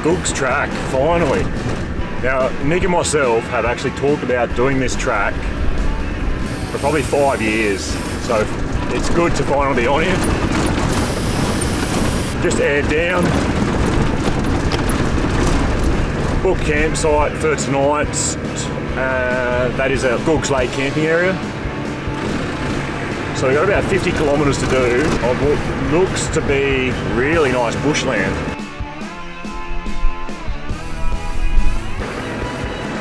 Googs Track, finally. Now, Nick and myself have actually talked about doing this track for probably 5 years, so it's good to finally be on here. Just aired down. Book campsite for tonight. That is a Googs Lake camping area. So we've got about 50 kilometres to do of what looks to be really nice bushland.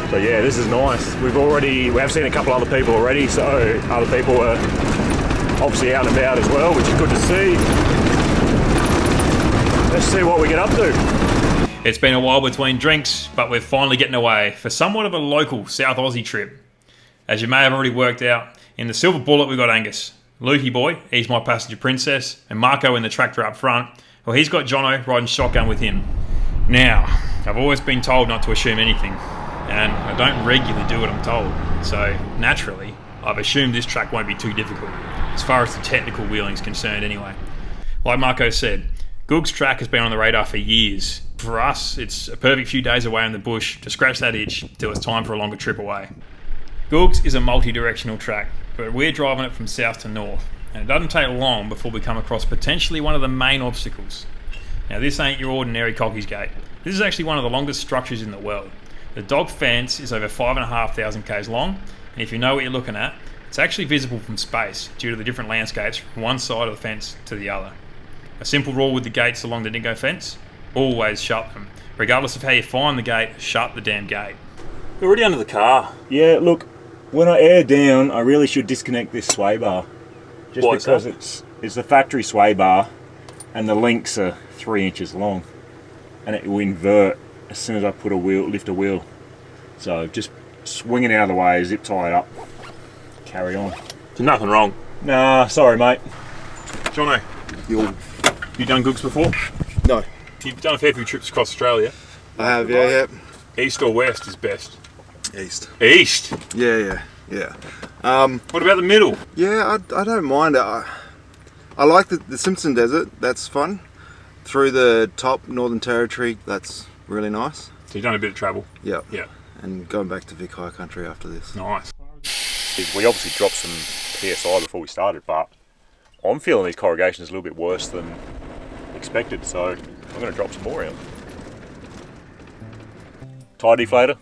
So yeah, this is nice. We have seen a couple other people already, so other people are obviously out and about as well, which is good to see. Let's see what we get up to. It's been a while between drinks, but we're finally getting away for somewhat of a local South Aussie trip. As you may have already worked out, in the Silver Bullet we've got Angus. Lukey boy, he's my passenger princess, and Marco in the tractor up front, well, he's got Jono riding shotgun with him. Now, I've always been told not to assume anything, and I don't regularly do what I'm told, so naturally, I've assumed this track won't be too difficult, as far as the technical wheeling is concerned anyway. Like Marco said, Googs Track has been on the radar for years. For us, it's a perfect few days away in the bush to scratch that itch till it's time for a longer trip away. Googs is a multi-directional track, but we're driving it from south to north, and it doesn't take long before we come across potentially one of the main obstacles. Now this ain't your ordinary Cocky's Gate. This is actually one of the longest structures in the world. The dog fence is over 5,500 k's long, and if you know what you're looking at, it's actually visible from space due to the different landscapes from one side of the fence to the other. A simple rule with the gates along the dingo fence: always shut them. Regardless of how you find the gate, shut the damn gate. We're already under the car. Yeah, look, when I air down, I really should disconnect this sway bar. Just Why because so? it's the factory sway bar, and the links are 3 inches long, and it will invert as soon as I lift a wheel. So just swing it out of the way, zip tie it up, carry on. There's nothing wrong. Nah, sorry mate. Jono, you done Googs before? No. You've done a fair few trips across Australia. I have, yeah. East or west is best? East. East? Yeah. What about the middle? Yeah, I don't mind it. I like the Simpson Desert, that's fun. Through the top Northern Territory, that's really nice. So you've done a bit of travel? Yeah. And going back to Vic High Country after this. Nice. We obviously dropped some PSI before we started, but I'm feeling these corrugations a little bit worse than expected, so I'm going to drop some more in. Tyre Deflator,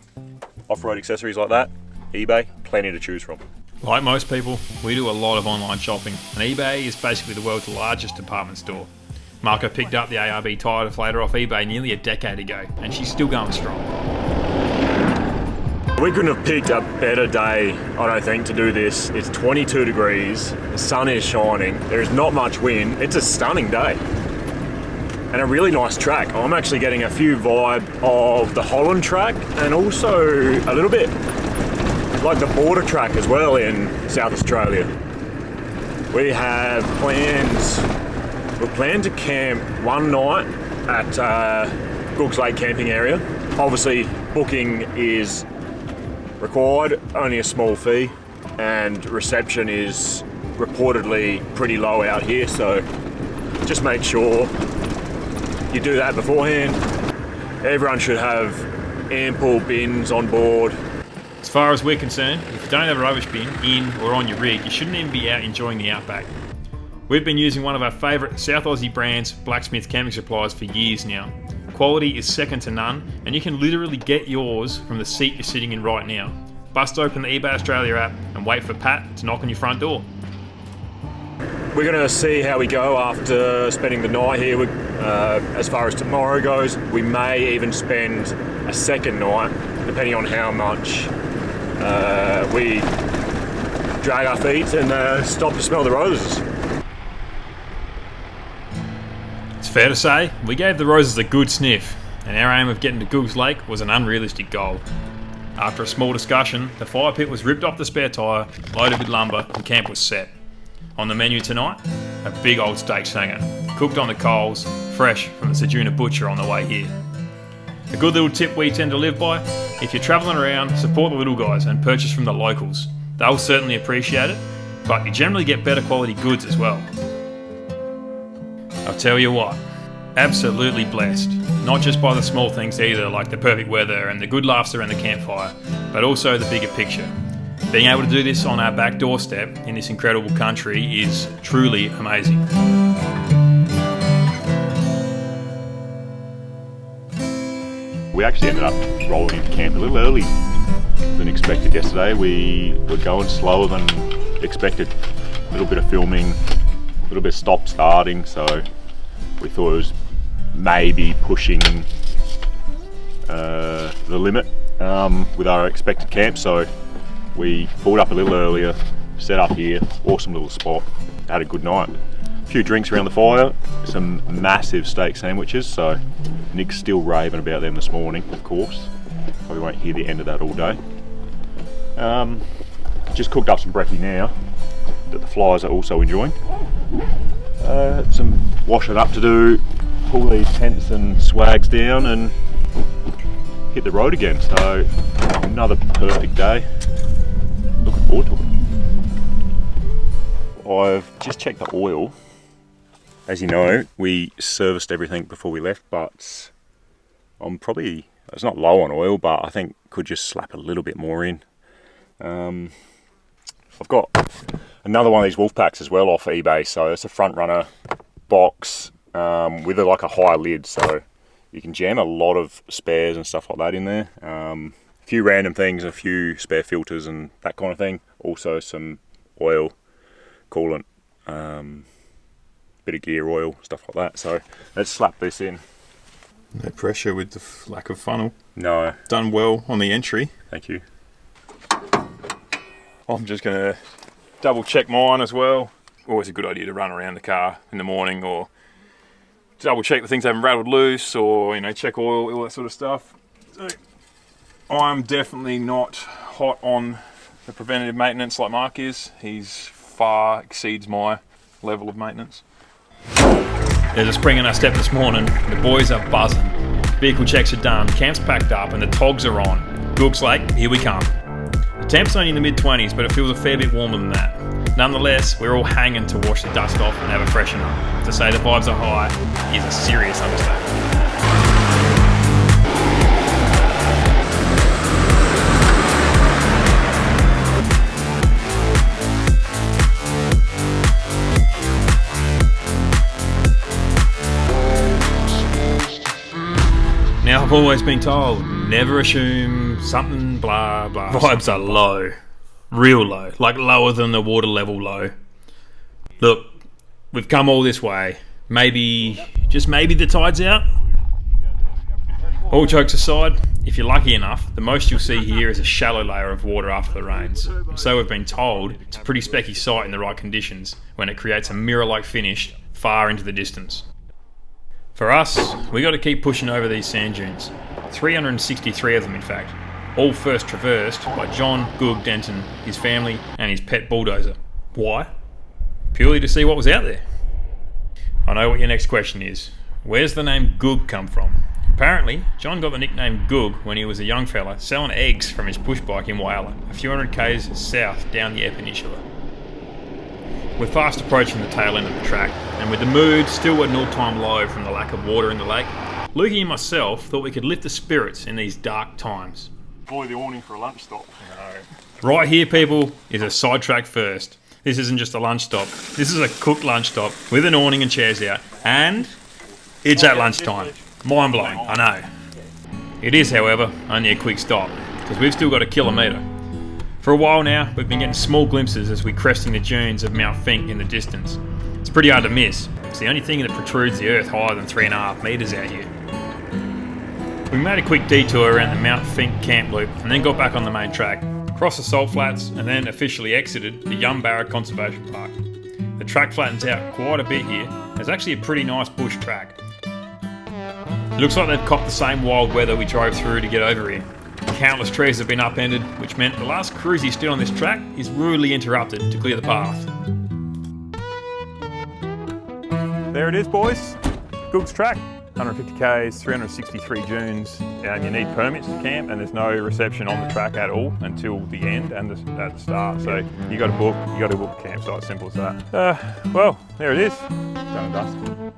off-road accessories like that, eBay, plenty to choose from. Like most people, we do a lot of online shopping, and eBay is basically the world's largest department store. Marco picked up the ARB Tyre Deflator off eBay nearly a decade ago, and she's still going strong. We couldn't have picked a better day, I don't think, to do this. It's 22 degrees, the sun is shining, there is not much wind. It's a stunning day. And a really nice track. I'm actually getting a few vibe of the Holland track, and also a little bit like the border track as well in South Australia. We planned to camp one night at Googs Lake camping area. Obviously, booking is required, only a small fee, and reception is reportedly pretty low out here, so just make sure you do that beforehand. Everyone should have ample bins on board. As far as we're concerned, if you don't have a rubbish bin in or on your rig, you shouldn't even be out enjoying the outback. We've been using one of our favourite South Aussie brands, Blacksmith Camping Supplies, for years now. Quality is second to none, and you can literally get yours from the seat you're sitting in right now. Bust open the eBay Australia app and wait for Pat to knock on your front door. We're going to see how we go after spending the night here. As far as tomorrow goes, we may even spend a second night, depending on how much we drag our feet and stop to smell the roses. It's fair to say, we gave the roses a good sniff, and our aim of getting to Googs Lake was an unrealistic goal. After a small discussion, the fire pit was ripped off the spare tyre, loaded with lumber, and camp was set. On the menu tonight, a big old steak sanger, cooked on the coals, fresh from the Sejuna butcher on the way here. A good little tip we tend to live by: if you're travelling around, support the little guys and purchase from the locals. They'll certainly appreciate it, but you generally get better quality goods as well. I'll tell you what, absolutely blessed. Not just by the small things either, like the perfect weather and the good laughs around the campfire, but also the bigger picture. Being able to do this on our back doorstep in this incredible country is truly amazing. We actually ended up rolling into camp a little early than expected yesterday. We were going slower than expected. A little bit of filming, a little bit of stop starting, so we thought it was maybe pushing the limit with our expected camp, so we pulled up a little earlier, set up here, awesome little spot, had a good night. A few drinks around the fire, some massive steak sandwiches, so Nick's still raving about them this morning, of course. Probably won't hear the end of that all day. Just cooked up some brekkie now that the flies are also enjoying. Some washing up to do, pull these tents and swags down and hit the road again. So another perfect day. Looking forward to it. I've just checked the oil. As you know, we serviced everything before we left, but it's not low on oil, but I think could just slap a little bit more in. I've got another one of these wolf packs as well off eBay, so it's a front runner box with like a high lid, so you can jam a lot of spares and stuff like that in there. A few random things, a few spare filters and that kind of thing. Also some oil, coolant, bit of gear oil, stuff like that. So let's slap this in. No pressure with the lack of funnel. No. Done well on the entry. Thank you. I'm just going to double check mine as well. Always a good idea to run around the car in the morning or double check the things haven't rattled loose, or check oil, all that sort of stuff. So I'm definitely not hot on the preventative maintenance like Mark is. He's far exceeds my level of maintenance. There's a spring in our step this morning. The boys are buzzing. Vehicle checks are done, camp's packed up and the togs are on. Googs Lake, here we come. The temp's only in the mid-20s, but it feels a fair bit warmer than that. Nonetheless, we're all hanging to wash the dust off and have a freshen up. To say the vibes are high is a serious understatement. Now, I've always been told, never assume something blah blah. Vibes are low. Real low. Like lower than the water level low. Look, we've come all this way. Maybe, just maybe the tide's out? All jokes aside, if you're lucky enough, the most you'll see here is a shallow layer of water after the rains. So we've been told, it's a pretty specky sight in the right conditions when it creates a mirror-like finish far into the distance. For us, we got to keep pushing over these sand dunes. 363 of them, in fact. All first traversed by John Goog Denton, his family, and his pet bulldozer. Why? Purely to see what was out there. I know what your next question is. Where's the name Goog come from? Apparently, John got the nickname Goog when he was a young fella selling eggs from his push bike in Whyalla, a few hundred k's south down the Eyre Peninsula. We're fast approaching the tail end of the track, and with the mood still at an all-time low from the lack of water in the lake, Lukey and myself thought we could lift the spirits in these dark times. Boy, the awning for a lunch stop. Right here, people, is a sidetrack first. This isn't just a lunch stop. This is a cooked lunch stop with an awning and chairs out, and it's at lunchtime. Mind blowing, I know. It is, however, only a quick stop, because we've still got a kilometre. For a while now, we've been getting small glimpses as we're cresting the dunes of Mount Finke in the distance. It's pretty hard to miss. It's the only thing that protrudes the earth higher than 3.5 metres out here. We made a quick detour around the Mount Finke camp loop and then got back on the main track, crossed the salt flats and then officially exited the Yumbarra Conservation Park. The track flattens out quite a bit here. There's actually a pretty nice bush track. It looks like they've copped the same wild weather we drove through to get over here. Countless trees have been upended, which meant the last cruisie still on this track is rudely interrupted to clear the path. There it is, boys. Googs Track. 150 k's, 363 dunes, and you need permits to camp, and there's no reception on the track at all until the end and at the start. So you got to book a campsite. Simple as that. Well, there it is. Done and dusted.